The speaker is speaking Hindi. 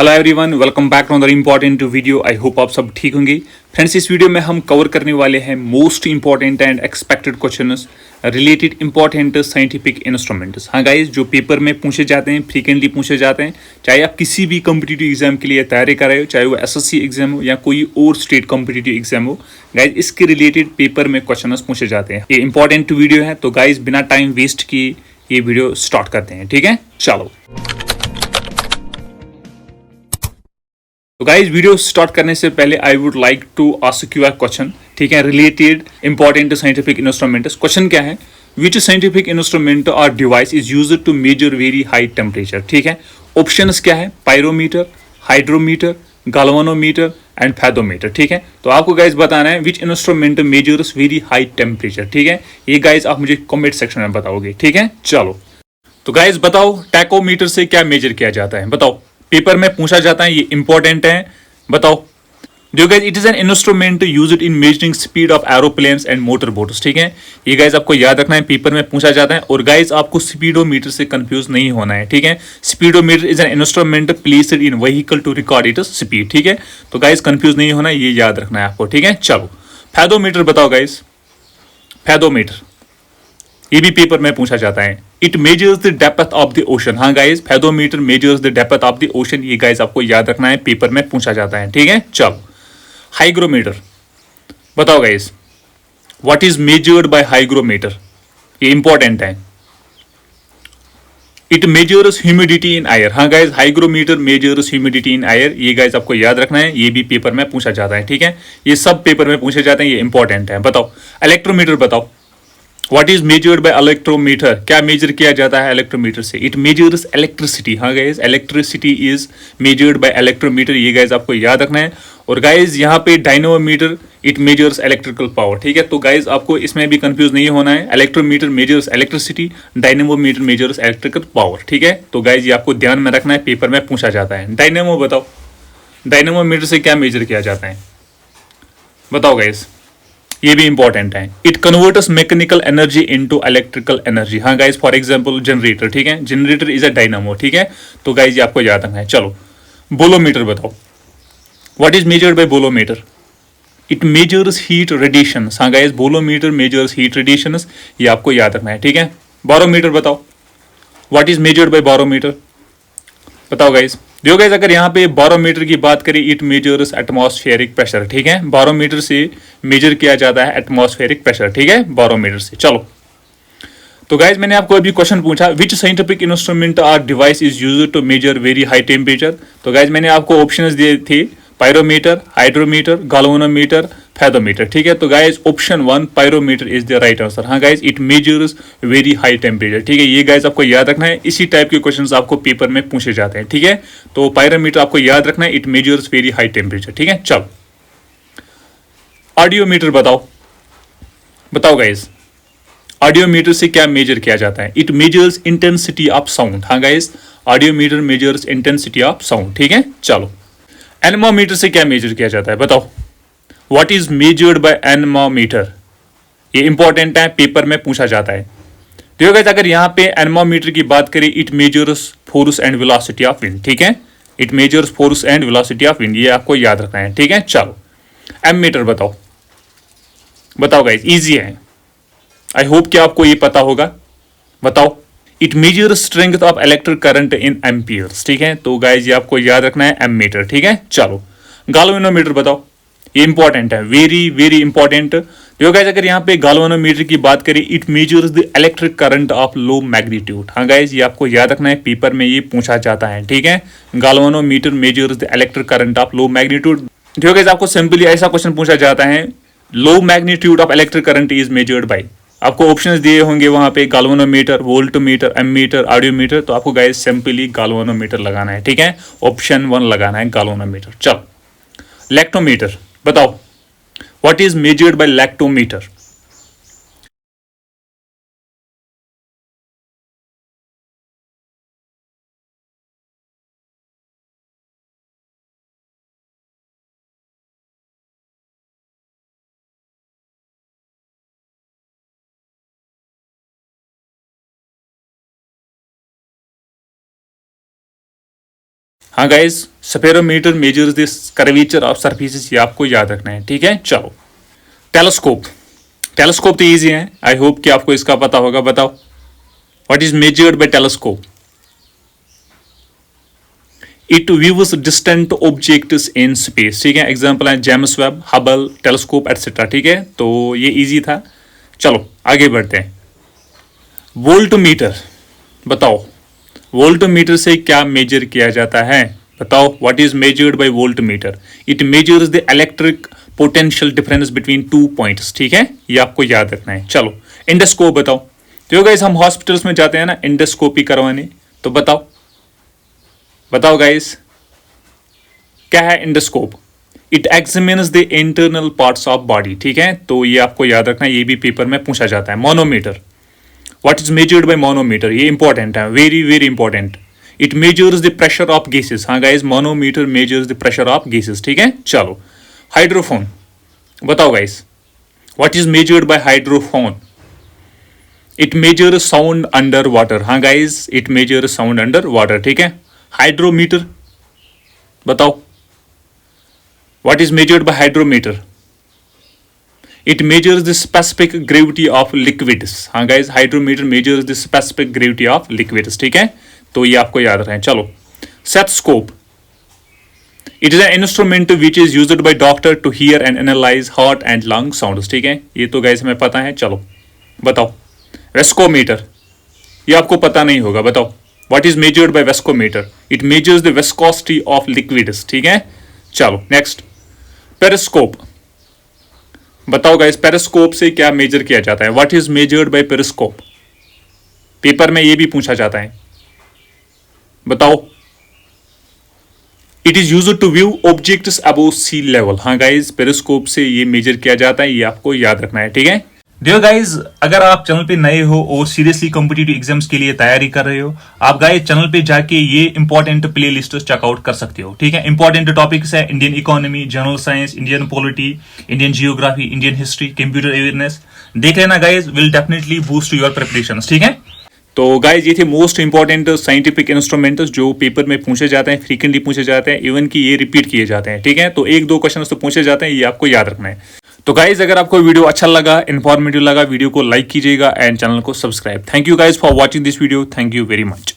Hello everyone, welcome back to another important video. I hope आप सब ठीक होंगे। फ्रेंड्स, इस वीडियो में हम कवर करने वाले हैं most important and expected questions related important scientific instruments. हाँ गाइस, जो पेपर में पूछे जाते हैं, फ्रीक्वेंटली पूछे जाते हैं, चाहे आप किसी भी कॉम्पिटिटिव एग्जाम के लिए तैयारी कर रहे हो, चाहे वो एसएससी एग्जाम हो या कोई और स्टेट कॉम्पिटिटिव एग्जाम हो, गाइज इसके रिलेटेड पेपर में क्वेश्चन पूछे जाते हैं। ये इंपॉर्टेंट वीडियो है, तो गाइज बिना टाइम वेस्ट किए ये वीडियो स्टार्ट करते हैं। ठीक है, चलो। तो गाइज वीडियो स्टार्ट करने से पहले I would like to ask you a question, ठीक है, related important scientific instruments. Question क्या है? विच साइंटिफिक इंस्ट्रूमेंट और device is used to measure very high temperature. ठीक है, ऑप्शंस क्या है? Pyrometer, hydrometer, galvanometer and fathometer. ठीक है, तो आपको गाइज बताना है which instrument measures very high temperature. ठीक है, ये गाइज आप मुझे कमेंट सेक्शन में बताओगे। ठीक है, चलो। तो गाइज बताओ, टैकोमीटर से क्या मेजर किया जाता है? बताओ, पेपर में पूछा जाता है, ये इंपॉर्टेंट है। बताओ। जो guys it is an instrument used in measuring speed of aeroplanes and motor boats. ठीक है, ये गाइज आपको याद रखना है, पेपर में पूछा जाता है। और गाइज आपको स्पीडोमीटर से कंफ्यूज नहीं होना है। ठीक है, speedometer is an instrument placed in vehicle to record its speed. ठीक है, तो गाइज कंफ्यूज नहीं होना है, ये याद रखना है आपको। ठीक है, चलो। फेदोमीटर बताओ गाइज। फेदोमीटर ये भी पेपर में पूछा जाता है। It measures the depth of the ocean. हाँ guys, fathometer measures the depth of the ocean. ये गाइज आपको याद रखना है, पेपर में पूछा जाता है। ठीक है, चलो। हाइग्रोमीटर बताओ guys, what is measured by hygrometer? ये इंपॉर्टेंट है। It measures humidity in air. हाँ guys, hygrometer measures humidity in air. ये गाइज आपको याद रखना है, ये भी पेपर में पूछा जाता है। ठीक है, ये सब पेपर में पूछे जाते हैं, ये इंपॉर्टेंट है। बताओ, इलेक्ट्रोमीटर बताओ, what is measured by electrometer? क्या मेजर किया जाता है इलेक्ट्रोमीटर से? It measures electricity. हाँ guys, electricity is measured by electrometer. ये गाइज आपको याद रखना है। और गाइज यहाँ पे dynamometer, it measures electrical power. ठीक है, तो गाइज आपको इसमें भी कंफ्यूज नहीं होना है। Electrometer measures electricity, dynamometer measures electrical power. ठीक है, तो गाइज ये आपको ध्यान में रखना है, पेपर में पूछा जाता है। डायनेमो बताओ, डायनेमोमीटर से क्या मेजर किया जाता है? बताओ गाइज, ये भी इंपॉर्टेंट है। It converts mechanical energy into electrical energy. हाँ गाइज, फॉर एग्जांपल जनरेटर। ठीक है, जनरेटर इज अ डायनामो। ठीक है, तो गाइज ये आपको याद रखना है। चलो, बोलोमीटर बताओ, what is measured by bolometer? It measures heat radiation. हाँ guys, bolometer measures heat radiation. ये आपको याद रखना है। ठीक है, बारोमीटर बताओ, what is measured by barometer? बताओ गाइज। देखो गाइज, अगर यहाँ पे बारोमीटर की बात करें, इट मेजर्स एटमॉस्फेरिक प्रेशर। ठीक है, बारोमीटर से मेजर किया जाता है एटमॉस्फेरिक प्रेशर। ठीक है, बारोमीटर से। चलो, तो गाइज मैंने आपको अभी क्वेश्चन पूछा, which scientific instrument or device is used to measure very high temperature. तो गाइज मैंने आपको ऑप्शंस दिए थे, पायरोमीटर, हाइड्रोमीटर, गैल्वेनोमीटर, फेदोमीटर। ठीक है, तो guys option 1 pyrometer is the right answer. हाँ guys, it measures very high temperature. ठीक है, ये गाइज आपको याद रखना है, इसी टाइप के क्वेश्चंस आपको पेपर में पूछे जाते हैं। ठीक है, तो पायरोमीटर आपको याद रखना है, it measures very high temperature. ठीक है, चलो। ऑडियोमीटर बताओ, बताओ गाइज, ऑडियोमीटर से क्या मेजर किया जाता है? It measures intensity of sound. हाँ guys, audiometer measures intensity of sound. ठीक है, चलो। एनेमोमीटर से क्या मेजर किया जाता है? बताओ, what is measured bye anemometer? ये इंपॉर्टेंट है, पेपर में पूछा जाता है। तो गाइस, अगर यहाँ पे एनेमोमीटर की बात करें, it measures force and velocity of wind. ठीक है, it measures force and velocity of wind. ये आपको याद रखना है। ठीक है, चलो। एमीटर बताओ, बताओ गाइस, इजी है, आई होप कि आपको ये पता होगा। बताओ, it measures strength of electric current in amperes. ठीक है, तो गाइस ये आपको याद रखना है, एमीटर। ठीक है, चलो। गैल्वेनोमीटर बताओ, ये इंपॉर्टेंट है, वेरी वेरी इंपॉर्टेंट। देखो गाइस, अगर यहाँ पे गैल्वेनोमीटर की बात करें, it measures the electric current of low magnitude. हाँ गाइस, ये आपको याद रखना है, पेपर में ये पूछा जाता है। ठीक है, galvanometer measures the electric current of low magnitude. देखो गाइस, आपको सिंपली ऐसा क्वेश्चन पूछा जाता है, low magnitude of electric current is measured by. आपको ऑप्शंस दिए होंगे वहां पे, गैल्वेनोमीटर, वोल्टमीटर, एमीटर, ऑडियोमीटर। तो आपको गाइस सिंपली गैल्वेनोमीटर लगाना है। ठीक है, ऑप्शन 1 लगाना है, गैल्वेनोमीटर। चलो, लैक्टोमीटर बताओ, what is measured by lactometer? हाँ guys, spherometer measures this curvature of surfaces, ये आपको याद रखना है, ठीक है। चलो, टेलीस्कोप। टेलीस्कोप तो इजी है, आई होप कि आपको इसका पता होगा। बताओ, what is measured bye telescope? It views distant objects in space, ठीक है। एग्जाम्पल है James Webb, Hubble telescope etcetera, ठीक है। तो ये इजी था। चलो आगे बढ़ते हैं। वोल्टमीटर, बताओ वोल्टमीटर से क्या मेजर किया जाता है? बताओ, what is measured bye voltmeter? It measures the electric potential difference between two points, ठीक है। ये आपको याद रखना है। चलो, इंडोस्कोप बताओ। तो गाइस हम हॉस्पिटल्स में जाते हैं ना इंडोस्कोपी करवाने, तो बताओ बताओ गाइस, क्या है endoscope? It examines the internal parts of body, ठीक है। तो ये आपको याद रखना है, ये भी पेपर में पूछा जाता है। Manometer, what is measured by manometer? ये इंपॉर्टेंट है, very very important. It measures the pressure of gases. हाँ guys, manometer measures the pressure of gases, ठीक है। चलो, हाइड्रोफोन बताओ guys, what is measured by hydrophone? It measures sound under water. हाँ guys, it measures sound under water, ठीक है। हाइड्रोमीटर बताओ, what is measured by hydrometer? It measures the specific gravity of liquids. हाँ guys, hydrometer measures the specific gravity of liquids, ठीक है। तो ये आपको याद रखना है। चलो, stethoscope, it is an instrument which is used by doctor to hear and analyse heart and lung sounds, ठीक है। ये तो गाइस हमें पता है। चलो बताओ, वेस्कोमीटर, ये आपको पता नहीं होगा। बताओ, what is measured by viscometer? It measures the viscosity of liquids, ठीक है। चलो नेक्स्ट, पेरिस्कोप बताओ गाइस, पेरिस्कोप से क्या मेजर किया जाता है? What is measured by periscope? Paper में ये भी पूछा जाता है, बताओ। It is used to view objects above sea level. हाँ गाइस, पेरिस्कोप से ये मेजर किया जाता है, ये आपको याद रखना है, ठीक है। डियर गाइस, अगर आप चैनल पे नए हो और सीरियसली कॉम्पिटिटिव एग्जाम्स के लिए तैयारी कर रहे हो, आप गाइस चैनल पे जाके ये इंपॉर्टेंट प्ले लिस्ट चेकआउट कर सकते हो, ठीक है। इंपॉर्टेंट टॉपिक्स है Indian economy, general science, Indian polity, Indian geography, Indian history, computer awareness. देख लेना guys, will definitely boost your preparations, ठीक है। तो गाइज, ये थे मोस्ट इंपॉर्टेंट साइंटिफिक इंस्ट्रूमेंट्स जो पेपर में पूछे जाते हैं, फ्रीक्वेंटली पूछे जाते हैं, इवन कि ये रिपीट किए जाते हैं, ठीक है। तो एक दो क्वेश्चन तो पूछे जाते हैं, ये आपको याद रखना है। तो गाइज, अगर आपको वीडियो अच्छा लगा, इन्फॉर्मेटिव लगा, वीडियो को लाइक कीजिएगा एंड चैनल को subscribe. Thank you guys for watching this video. Thank you very much.